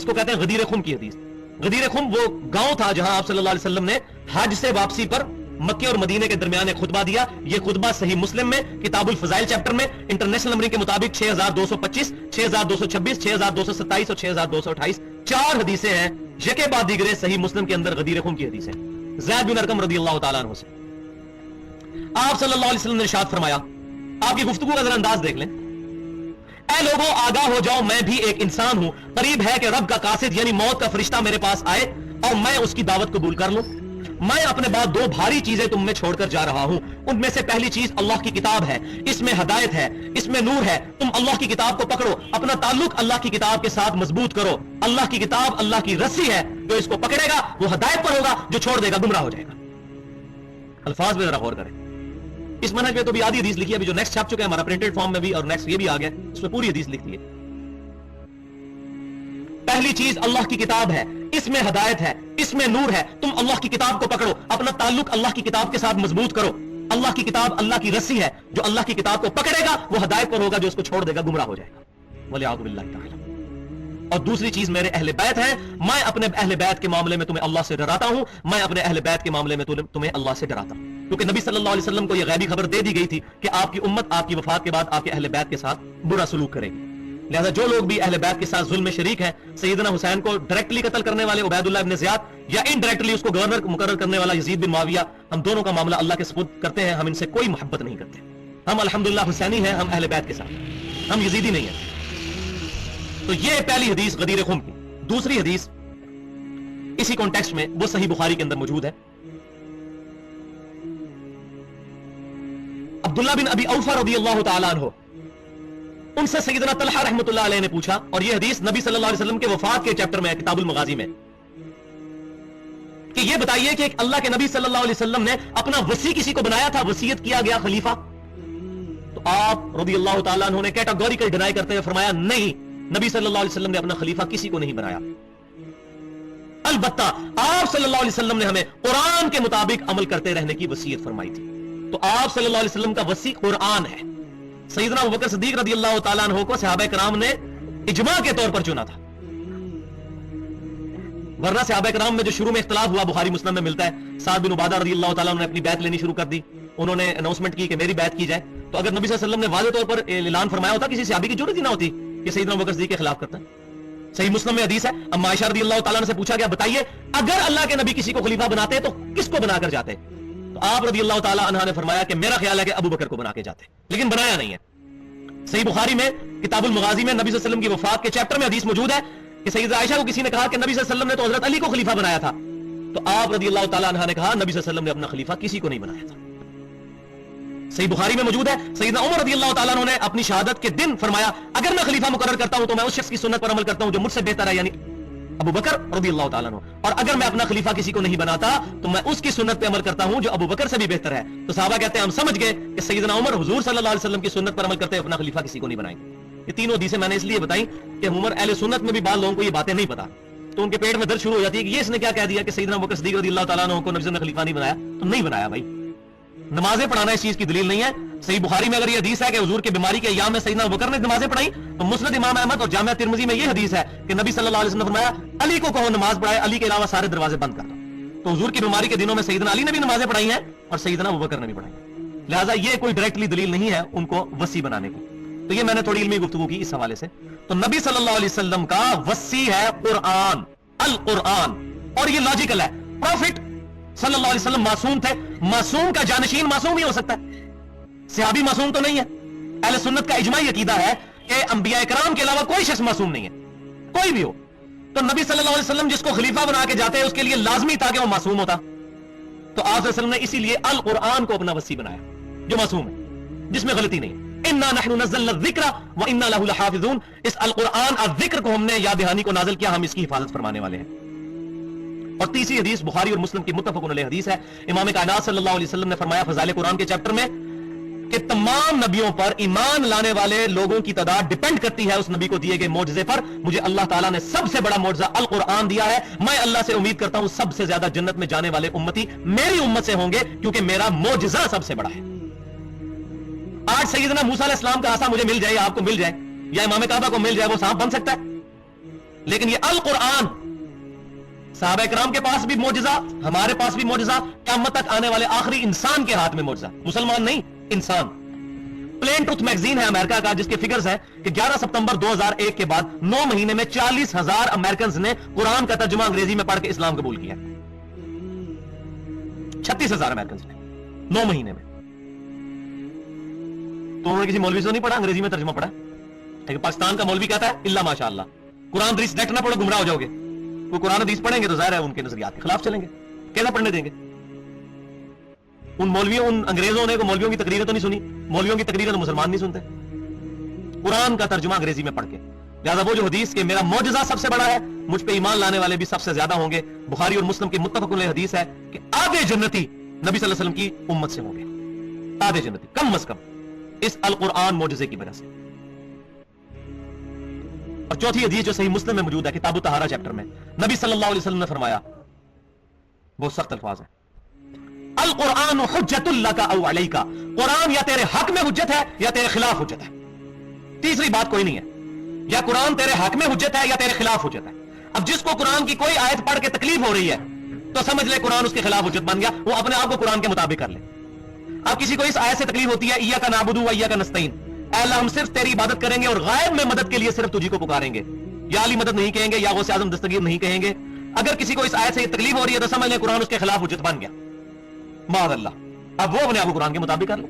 اس کو کہتے ہیں غدیر خم کی حدیث. غدیر خم وہ گاؤں تھا جہاں آپ صلی اللہ علیہ وسلم نے حج سے واپسی پر مکے اور مدینے کے درمیان ایک خطبہ دیا. یہ خطبہ صحیح مسلم میں کتاب الفضائل چیپٹر میں انٹرنیشنل نمبرنگ کے مطابق 6225 6226 6227 اور 6228 4 حدیثیں ہیں. یکے بعد دیگرے صحیح مسلم کے اندر غدیر خم کی حدیث ہے زید بن ارقم رضی اللہ تعالیٰ عنہ سے. آپ صلی اللہ علیہ وسلم نے ارشاد فرمایا, آپ کی گفتگو کا ذرا انداز دیکھ لیں. اے لوگوں آگاہ ہو جاؤ, میں بھی ایک انسان ہوں, قریب ہے کہ رب کا قاصد یعنی موت کا فرشتہ میرے پاس آئے اور میں اس کی دعوت قبول کر لوں. میں اپنے بعد 2 بھاری چیزیں تم میں چھوڑ کر جا رہا ہوں. ان میں سے پہلی چیز اللہ کی کتاب ہے, اس میں ہدایت ہے, اس میں نور ہے. تم اللہ کی کتاب کو پکڑو, اپنا تعلق اللہ کی کتاب کے ساتھ مضبوط کرو. اللہ کی کتاب اللہ کی رسی ہے, جو اس کو پکڑے گا وہ ہدایت پر ہوگا, جو چھوڑ دے گا گمراہ ہو جائے گا. الفاظ میں ذرا غور کریں. اس منہج میں تو بھی آدھی حدیث لکھی ہے, ابھی جو نیکسٹ چھپ چکے ہیں ہمارا پرنٹڈ فارم میں بھی, اور نیکسٹ یہ بھی آ گیا, اس میں پوری حدیث لکھی ہے. پہلی چیز اللہ کی کتاب ہے, اس میں ہدایت ہے, اس میں نور ہے. تم اللہ کی کتاب کو پکڑو, اپنا تعلق اللہ کی کتاب کے ساتھ مضبوط کرو. اللہ کی کتاب اللہ کی رسی ہے, جو اللہ کی کتاب کو پکڑے گا وہ ہدایت پر ہوگا, جو اس کو چھوڑ دے گا گمراہ ہو جائے گا. وَلِعَوْذُ بِاللَّهِ تَعَالَى. اور دوسری چیز میرے اہل بیت ہیں, میں اپنے اہل بیت کے معاملے میں تمہیں اللہ سے ڈراتا ہوں, میں اپنے اہل بیت کے معاملے میں تمہیں اللہ سے ڈراتا ہوں. کیونکہ نبی صلی اللہ علیہ وسلم کو یہ غیبی خبر دے دی گئی تھی کہ آپ کی امت آپ کی وفات کے بعد آپ کے اہل بیت کے ساتھ برا سلوک کرے گی. لہذا جو لوگ بھی اہل بیت کے ساتھ ظلم میں شریک ہیں, سیدنا حسین کو ڈائریکٹلی قتل کرنے والے عبید اللہ ابن زیاد یا انڈائریکٹلی اس کو گورنر مقرر کرنے والا یزید بن معاویہ, ہم دونوں کا معاملہ اللہ کے سپرد کرتے ہیں. ہم ان سے کوئی محبت نہیں کرتے. ہم الحمدللہ حسینی ہیں, ہم اہل بیت کے ساتھ, ہم یزیدی نہیں ہیں. تو یہ پہلی حدیث غدیر خم کی. دوسری حدیث اسی کانٹیکسٹ میں وہ صحیح بخاری کے اندر موجود ہے. عبداللہ بن ابی اوفا رضی اللہ تعالیٰ عنہ, ان سے سیدنا طلحہ رحمۃ اللہ علیہ نے پوچھا, اور یہ حدیث نبی صلی اللہ علیہ وسلم کے وفات کے چیپٹر میں کتاب المغازی میں, کہ یہ بتائیے کہ اللہ کے نبی صلی اللہ علیہ وسلم نے اپنا وصی کسی کو بنایا تھا, وصیت کیا گیا خلیفہ؟ تو آپ رضی اللہ تعالیٰ عنہ نے کیٹاگوریکل ڈینائی کرتے ہوئے فرمایا, نہیں, نبی صلی اللہ علیہ وسلم نے اپنا خلیفہ کسی کو نہیں بنایا. البتہ آپ صلی اللہ علیہ وسلم نے ہمیں قرآن کے مطابق عمل کرتے رہنے کی وصیت فرمائی تھی. تو آپ صلی اللہ علیہ وسلم کا وصی قرآن ہے. سیدنا ابوبکر صدیق رضی اللہ تعالیٰ عنہ کو صحابہ کرام نے اجماع کے طور پر چنا تھا, ورنہ صحابہ کرام میں جو شروع میں اختلاف ہوا بخاری مسلم میں ملتا ہے. سعد بن عبادہ رضی اللہ تعالیٰ عنہ نے اپنی بیعت لینی شروع کر دی, انہوں نے اناؤنسمنٹ کی کہ میری بیعت کی جائے. تو اگر نبی صلی اللہ علیہ وسلم نے واضح طور پر اعلان فرمایا ہوتا, کسی صحابی کی ضرورت ہی نہ ہوتی کہ سیدنا ابوبکر صدیق کے خلاف کرتا ہے. صحیح مسلم میں حدیث ہے, اما عائشہ رضی اللہ تعالیٰ عنہ سے پوچھا گیا, بتائیے اگر اللہ کے نبی کسی کو خلیفہ بناتے تو کس کو بنا کر جاتے؟ تو آپ رضی اللہ تعالیٰ عنہ نے فرمایا کہ میرا خیال ہے کہ ابو بکر کو بنا کے جاتے, لیکن بنایا نہیں ہے. صحیح بخاری میں کتاب المغازی میں نبی صلی اللہ علیہ وسلم کی وفات کے چیپٹر میں حدیث موجود ہے کہ سیدہ عائشہ کو کسی نے کہا کہ نبی صلی اللہ علیہ وسلم نے تو حضرت علی کو خلیفہ بنایا تھا. تو آپ رضی اللہ تعالیٰ عنہ نے کہا, نبی صلی اللہ علیہ وسلم نے اپنا خلیفہ کسی کو نہیں بنایا تھا. صحیح بخاری میں موجود ہے, سیدنا عمر رضی اللہ تعالیٰ عنہ نے اپنی شہادت کے دن فرمایا, اگر میں خلیفہ مقرر کرتا ہوں تو میں اس شخص کی سنت پر عمل کرتا ہوں جو مجھ سے بہتر ہے, یعنی ابو بکر رضی اللہ تعالیٰ عنہ, اور اگر میں اپنا خلیفہ کسی کو نہیں بناتا تو میں اس کی سنت پہ عمل کرتا ہوں جو ابو بکر سے بھی بہتر ہے. تو صحابہ کہتے ہیں ہم سمجھ گئے کہ سیدنا عمر حضور صلی اللہ علیہ وسلم کی سنت پر عمل کرتے ہیں, اپنا خلیفہ کسی کو نہیں بنائیں. یہ تینوں حدیثیں میں نے اس لیے بتائی کہ عمر اہل سنت میں بھی بعض لوگوں کو یہ باتیں نہیں پتا, تو ان کے پیٹ میں درد شروع ہو جاتی ہے کہ یہ اس نے کیا کہہ دیا کہ سیدنا ابو بکر صدیق رضی اللہ تعالیٰ عنہ کو نبی صلی اللہ علیہ وسلم نے خلیفہ نہیں بنایا. تو نہیں بنایا بھائی, نمازیں پڑھانا اس چیز کی دلیل نہیں ہے. صحیح بخاری میں اگر یہ حدیث ہے کہ حضور کی بیماری کے ایام میں سیدنا ابوبکر نے نمازیں پڑھائی, تو مسند امام احمد اور جامعہ ترمذی میں یہ حدیث ہے کہ نبی صلی اللہ علیہ وسلم نے فرمایا, علی کو کہو نماز پڑھائے, علی کے علاوہ سارے دروازے بند کر دو. تو حضور کی بیماری کے دنوں میں سیدنا علی نے بھی نمازیں پڑھائی ہیں اور سیدنا ابوبکر نے بھی پڑھائی. لہٰذا یہ کوئی ڈائریکٹلی دلیل نہیں ہے ان کو وصی بنانے کی. تو یہ میں نے تھوڑی علمی گفتگو کی اس حوالے سے. تو نبی صلی اللہ علیہ وسلم کا وصی ہے قرآن, القرآن, اور یہ لاجیکل ہے. پروفٹ صلی اللہ علیہ وسلم معصوم تھے, معصوم کا جانشین معصوم ہی ہو سکتا ہے, صحابی معصوم تو نہیں ہے. اہل سنت کا اجماعی عقیدہ ہے کہ انبیاء کرام کے علاوہ کوئی شخص معصوم نہیں ہے, کوئی بھی ہو. تو نبی صلی اللہ علیہ وسلم جس کو خلیفہ بنا کے جاتے ہیں اس کے لیے لازمی تھا کہ وہ معصوم ہوتا. تو آپ صلی اللہ علیہ وسلم نے اسی لیے القرآن کو اپنا وصی بنایا جو معصوم ہے, جس میں غلطی نہیں. انا نحن نزلنا الذکر وانا له لحافظون, اس القرآن الذکر کو ہم نے یاد دہانی کو نازل کیا, ہم اس کی حفاظت فرمانے والے ہیں. اور تیسری حدیث بخاری اور مسلم کی متفق علیہ حدیث ہے. امام کائنات صلی اللہ علیہ وسلم نے فرمایا فضائل قرآن کے چیپٹر میں کہ تمام نبیوں پر ایمان لانے والے لوگوں کی تعداد ڈیپینڈ کرتی ہے اس نبی کو دیے گئے معجزے پر. مجھے اللہ تعالیٰ نے سب سے بڑا معجزہ القرآن دیا ہے. میں اللہ سے امید کرتا ہوں سب سے زیادہ جنت میں جانے والے امتی میری امت سے ہوں گے, کیونکہ میرا معجزہ سب سے بڑا ہے. آج سیدنا موسیٰ علیہ السلام کا عصا مجھے مل جائے یا آپ کو مل جائے یا امام کعبہ کو مل جائے, وہ سانپ بن سکتا ہے؟ لیکن یہ القرآن صحابہ کرام کے پاس بھی معجزہ, ہمارے پاس بھی معجزہ, قیامت تک آنے والے آخری انسان کے ہاتھ میں معجزہ, مسلمان نہیں انسان. پلین ٹروتھ میگزین ہے امریکہ کا, جس کے فگرز ہے کہ 11 ستمبر 2001 کے بعد 9 مہینے میں 40,000 امریکنز نے قرآن کا ترجمہ انگریزی میں پڑھ کے اسلام قبول کیا. 36,000 امریکنز نے 9 مہینے میں. تو انہوں نے کسی مولوی سے تو نہیں پڑھا, انگریزی میں ترجمہ پڑھا. لیکن پاکستان کا مولوی کہتا ہے الا ماشاء اللہ قرآن حدیث ڈائریکٹ نہ پڑھو گمراہ ہو جاؤ گے. وہ قرآن حدیث پڑھیں گے تو ظاہر ہے ان کے نظریات کے خلاف چلیں گے, کیسا پڑھنے دیں گے؟ ان مولویوں, ان انگریزوں نے مولویوں کی تقریریں تو نہیں سنی, مولویوں کی تقریریں تو مسلمان نہیں سنتے, قرآن کا ترجمہ انگریزی میں پڑھ کے. لہذا وہ جو حدیث کہ میرا معجزہ سب سے بڑا ہے, مجھ پہ ایمان لانے والے بھی سب سے زیادہ ہوں گے, بخاری اور مسلم کی متفق علیہ حدیث ہے کہ آدھے جنتی نبی صلی اللہ علیہ وسلم کی امت سے ہوں گے, آدھے جنتی کم از کم, اس القرآن معجزے کی وجہ سے. اور چوتھی حدیث جو صحیح مسلم میں موجود ہے کتاب الطہارہ چیپٹر میں, نبی صلی اللہ علیہ وسلم نے فرمایا, بہت سخت الفاظ ہیں, القرآن حجت لک او علیک, قرآن یا تیرے حق میں حجت ہے یا تیرے خلاف حجت ہے, تیسری بات کوئی نہیں ہے. یا قرآن تیرے حق میں حجت ہے یا تیرے خلاف حجت ہے. اب جس کو قرآن کی کوئی آیت پڑھ کے تکلیف ہو رہی ہے تو سمجھ لے قرآن اس کے خلاف حجت بن گیا, وہ اپنے آپ کو قرآن کے مطابق کر لے. اب کسی کو اس آیت سے تکلیف ہوتی ہے ایاک نعبد و ایاک نستعین, اے اللہ ہم صرف تیری عبادت کریں گے اور غائب میں مدد کے لیے صرف تجھی کو پکاریں گے, یا علی مدد نہیں کہیں گے, یا غوث اعظم دستگیر نہیں کہیں گے. اگر کسی کو اس آیت سے یہ تکلیف ہو رہی ہے تو سمجھ لیں قرآن اس کے خلاف حجت بن گیا, معاذ اللہ. اب وہ اپنے آپ کو قرآن کے مطابق کر لو.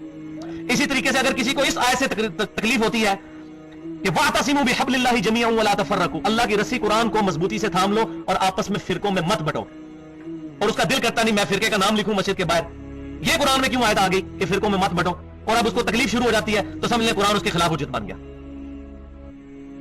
اسی طریقے سے اگر کسی کو اس آیت سے تکلیف ہوتی ہے کہ واعتصموا بحبل اللہ جميعا ولا تفرقوا, اللہ کی رسی قرآن کو مضبوطی سے تھام لو اور آپس میں فرقوں میں مت بٹو, اور اس کا دل کرتا نہیں میں فرقے کا نام لکھوں مسجد کے باہر, یہ قرآن میں کیوں آیت آ گئی کہ فرقوں میں مت بٹو, اور اب اس کو تکلیف شروع ہو جاتی ہے تو سمجھ لیں قرآن اس کے خلاف حجت بن گیا.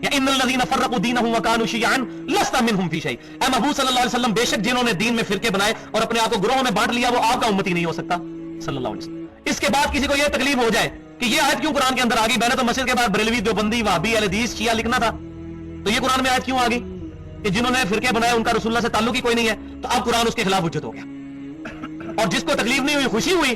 یا ان الذين فرقوا دينهم وكانوا شيعا لست منهم في شيء, اے محبوب صلی اللہ علیہ وسلم بے شک جنہوں نے دین میں فرقے بنائے اور اپنے آپ کو گروہوں میں بانٹ لیا وہ آپ کا امتی نہیں ہو سکتا صلی اللہ علیہ وسلم. اس کے بعد کسی کو یہ تکلیف ہو جائے کہ یہ آیت کیوں قرآن کے اندر آ گئی, میں نے تو مسجد کے بعد بریلوی, دیوبندی, وہابی, اہل حدیث, شیعہ لکھنا تھا, تو یہ قرآن میں آیت کیوں آ گئی کہ جنہوں نے فرقے بنائے ان کا رسول اللہ سے تعلق ہی کوئی نہیں ہے, تو اب قرآن اس کے خلاف حجت ہو گیا. اور جس کو تکلیف نہیں ہوئی, خوشی ہوئی,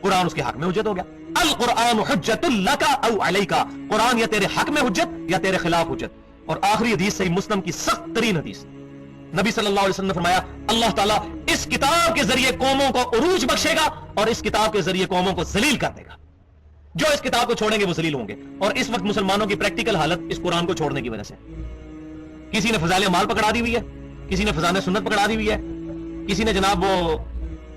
قرآن اس کے حق میں حجت ہو گیا. القرآن حجت لک او علیک, قرآن یا تیرے حق میں حجت یا تیرے خلاف حجت. اور آخری حدیث صحیح مسلم کی سخت ترین حدیث, نبی صلی اللہ علیہ وسلم نے فرمایا اللہ تعالیٰ اس کتاب کے ذریعے قوموں کو عروج بخشے گا اور اس کتاب کے ذریعے قوموں کو ذلیل کر دے گا. جو اس کتاب کو چھوڑیں گے وہ ذلیل ہوں گے. اور اس وقت مسلمانوں کی پریکٹیکل حالت اس قرآن کو چھوڑنے کی وجہ سے, کسی نے فضائل اعمال پکڑا دی ہوئی ہے, کسی نے فضائل سنت پکڑا دی ہوئی ہے, کسی نے جناب وہ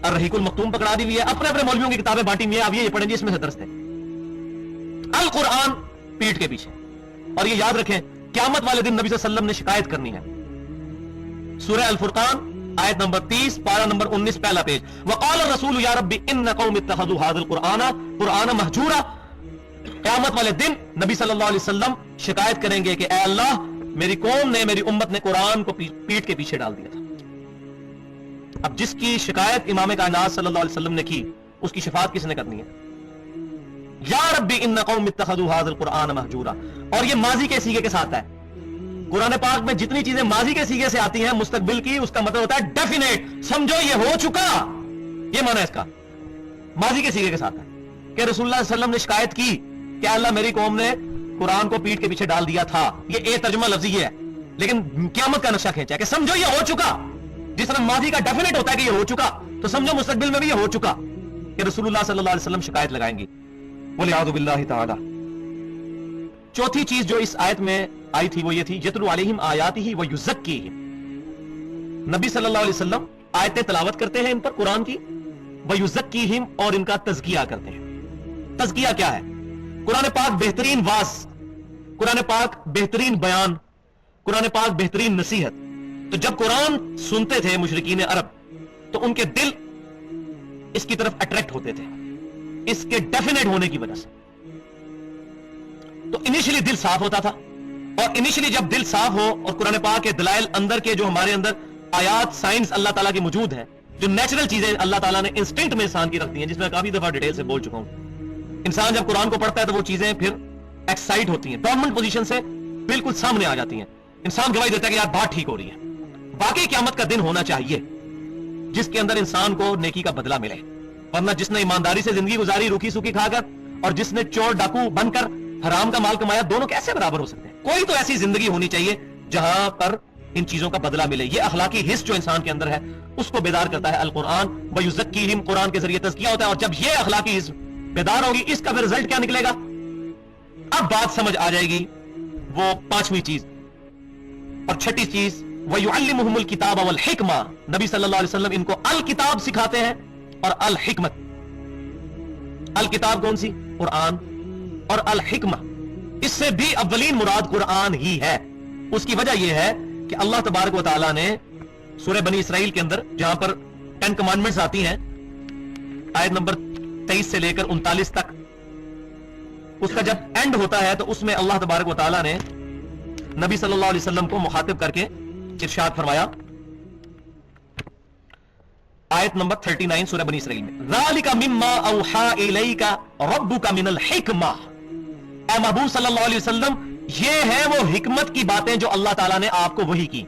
الرحیق المختوم پکڑا دی ہوئی ہے, اپنے اپنے مولویوں کی کتابیں بانٹی ہوئی ہیں, اب یہ پڑھیں گے اس میں سے درس ہے. القرآن پیٹھ کے پیچھے. اور یہ یاد رکھیں قیامت والے دن نبی صلی اللہ علیہ وسلم نے شکایت کرنی ہے. سورہ الفرقان آیت نمبر 30 پارہ نمبر 19 پہلا پیج, وقال الرسول یا رب ان قوم اتخذوا هذا القرآن قرآن مہجورا. قیامت والے دن نبی صلی اللہ علیہ وسلم شکایت کریں گے کہ اے اللہ میری قوم نے, میری امت نے قرآن کو پیٹ کے پیچھے ڈال دیا تھا. اب جس کی شکایت امام کائنات صلی اللہ علیہ وسلم نے کی اس کی شفاعت کس نے کرنی ہے؟ یا رب ان قوم اتخذوا هذا القرآن مہجورا. اور یہ ماضی کے سیغے کے ساتھ ہے. قرآن پاک میں جتنی چیزیں ماضی کے سیغے سے آتی ہیں مستقبل کی, اس کا مطلب ہوتا ہے ڈیفینیٹ, سمجھو یہ ہو چکا, یہ معنی ہے اس کا. ماضی کے سیغے کے ساتھ ہے کہ رسول اللہ صلی اللہ علیہ وسلم نے شکایت کی کہ اللہ میری قوم نے قرآن کو پیٹ کے پیچھے ڈال دیا تھا. یہ ایک ترجمہ لفظی ہے, لیکن قیامت کا نقشہ کھینچا ہے کہ سمجھو یہ ہو چکا. جس طرح ماضی کا ڈیفینیٹ ہوتا ہے کہ یہ ہو چکا, تو سمجھو مستقبل میں بھی یہ ہو چکا کہ رسول اللہ صلی اللہ علیہ وسلم شکایت لگائیں گی. وَلِعَوْذُ بِاللَّهِ تَعَالَى. چوتھی چیز جو اس آیت میں آئی تھی وہ یہ تھی یتلو علیہم آیاتہ ویزکیہم. نبی صلی اللہ علیہ وسلم آیتیں تلاوت کرتے ہیں ان پر قرآن کی, ویزکیہم اور ان کا تزکیہ کرتے ہیں. تزکیہ کیا ہے؟ قرآن پاک بہترین واز, قرآن پاک بہترین بیان, قرآن پاک بہترین نصیحت. تو جب قرآن سنتے تھے مشرکین عرب تو ان کے دل اس کی طرف اٹریکٹ ہوتے تھے اس کے ڈیفینیٹ ہونے کی وجہ سے. تو انیشلی دل صاف ہوتا تھا, اور انیشلی جب دل صاف ہو اور قرآن پاک کے دلائل اندر کے جو ہمارے اندر آیات سائنس اللہ تعالیٰ کی موجود ہے, جو نیچرل چیزیں اللہ تعالیٰ نے انسٹنکٹ میں انسان کی رکھتی ہیں, جس میں کافی دفعہ ڈیٹیل سے بول چکا ہوں. انسان جب قرآن کو پڑھتا ہے تو وہ چیزیں پھر ایکسائٹ ہوتی ہیں, ڈورمنٹ پوزیشن سے بالکل سامنے آ جاتی ہیں. انسان گواہی دیتا ہے کہ یار بات ٹھیک ہو رہی ہے. باقی قیامت کا دن ہونا چاہیے جس کے اندر انسان کو نیکی کا بدلہ ملے, ورنہ جس نے ایمانداری سے زندگی گزاری روکھی سوکھی کھا کر اور جس نے چور ڈاکو بن کر حرام کا مال کمایا, دونوں کیسے برابر ہو سکتے ہیں؟ کوئی تو ایسی زندگی ہونی چاہیے جہاں پر ان چیزوں کا بدلہ ملے. یہ اخلاقی حص جو انسان کے اندر ہے اس کو بیدار کرتا ہے القرآن. وَيُزَكِّيهِمْ قرآن کے ذریعے تزکیہ ہوتا ہے. اور جب یہ اخلاقی حص بیدار ہوگی اس کا پھر رزلٹ کیا نکلے گا؟ اب بات سمجھ آ جائے گی. وہ پانچویں چیز اور چھٹی چیز وَيُعَلِّمُهُمُ الْكِتَابَ وَالْحِكْمَةَ. نبی صلی اللہ علیہ وسلم ان کو الکتاب سکھاتے ہیں اور الحکمت. الکتاب کون سی؟ قرآن. اور الحکمہ اس سے بھی اولین مراد قرآن ہی ہے. اس کی وجہ یہ ہے کہ اللہ تبارک و تعالیٰ نے سورہ بنی اسرائیل کے اندر جہاں پر 10 کمانڈمنٹس آتی ہیں آیت نمبر 23 سے لے کر 39 تک، اس کا جب اینڈ ہوتا ہے تو اس میں اللہ تبارک و تعالیٰ نے نبی صلی اللہ علیہ وسلم کو مخاطب کر کے ارشاد فرمایا آیت نمبر 39 سورہ بنی اسرائیل میں ذَلِكَ مِمَّا أَوْحَا إِلَيْكَ رَبُّكَ مِنَ الْحِكْمَةِ. اے محبوب صلی اللہ علیہ وسلم یہ ہے وہ حکمت کی باتیں جو اللہ تعالیٰ نے آپ کو وحی کی.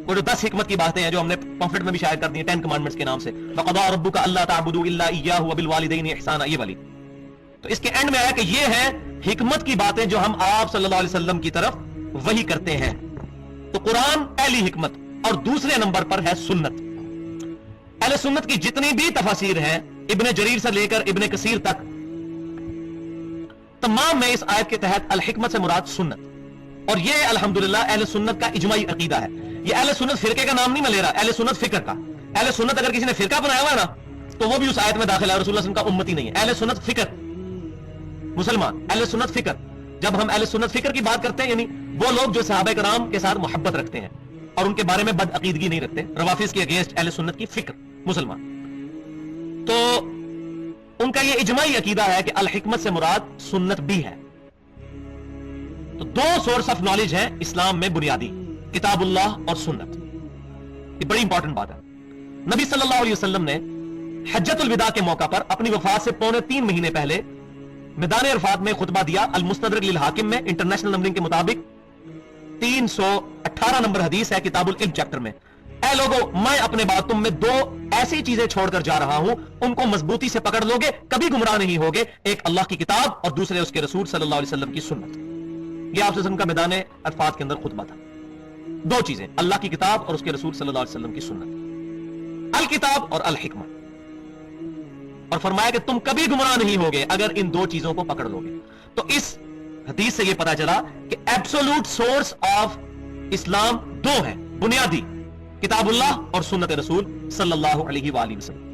وہ جو 10 حکمت کی باتیں ہیں جو ہم نے پمفلٹ میں بھی شائع کر دی ہیں 10 کمانڈمنٹس کے نام سے. وَقَضَىٰ رَبُّكَ أَلَّا تَعْبُدُوا إِلَّا إِيَّاهُ وَبِالْوَالِدَيْنِ إِحْسَانًا. یہ والی تو اس کے اینڈ میں آیا کہ یہ ہے حکمت کی باتیں جو ہم آپ صلی اللہ علیہ وسلم کی طرف وحی کرتے ہیں. تو قرآن پہلی حکمت، اور دوسرے نمبر پر ہے سنت. اہل سنت کی جتنی بھی تفاسیر ہیں ابن جریر سے لے کر ابن کثیر تک تمام میں اس آیت کے تحت الحکمت سے مراد سنت. اور یہ الحمدللہ اہل سنت کا اجماعی عقیدہ ہے. یہ اہل سنت فرقے کا نام نہیں میں لے رہا، اہل سنت فکر کا. اہل سنت اگر کسی نے فرقہ بنایا ہوا ہے نا تو وہ بھی اس آیت میں داخل ہے، رسول اللہ صلی اللہ علیہ وسلم کا امتی نہیں ہے. اہل سنت فکر مسلمان، اہل سنت فکر. جب ہم اہل سنت فکر کی بات کرتے ہیں یعنی وہ لوگ جو صحابہ کرام کے ساتھ محبت رکھتے ہیں اور ان کے بارے میں بد عقیدگی نہیں رکھتے، روافض کے اگینسٹ اہل سنت کی فکر مسلمان. تو ان کا یہ اجماعی عقیدہ ہے کہ الحکمت سے مراد سنت بھی ہے. تو 2 سورس آف نالج ہیں اسلام میں بنیادی، کتاب اللہ اور سنت. یہ بڑی امپورٹنٹ بات ہے. نبی صلی اللہ علیہ وسلم نے حجۃ الوداع کے موقع پر اپنی وفات سے پونے 3 مہینے پہلے میدان عرفات میں خطبہ دیا. المستدرک للحاکم میں انٹرنیشنل نمبرنگ کے مطابق 318 نمبر حدیث ہے کتاب العلم چیپٹر میں. اے لوگو میں اپنے بعد تم میں 2 ایسی چیزیں چھوڑ کر جا رہا ہوں، ان کو مضبوطی سے پکڑ لوگے کبھی گمراہ نہیں ہوگے. ایک اللہ کی کتاب اور دوسرے اس کے رسول صلی اللہ علیہ وسلم کی سنت. یہ آپ وسلم کا میدان عرفات کے اندر خطبہ تھا. 2 چیزیں، اللہ کی کتاب اور اس کے رسول صلی اللہ علیہ وسلم کی سنت. الکتاب اور الحکمہ. اور فرمایا کہ تم کبھی گمراہ نہیں ہوگے اگر ان 2 چیزوں کو پکڑ لوگے. تو اس حدیث سے یہ پتا چلا کہ ایبسولوٹ سورس آف اسلام 2 ہیں بنیادی، کتاب اللہ اور سنت رسول صلی اللہ علیہ وآلہ وسلم.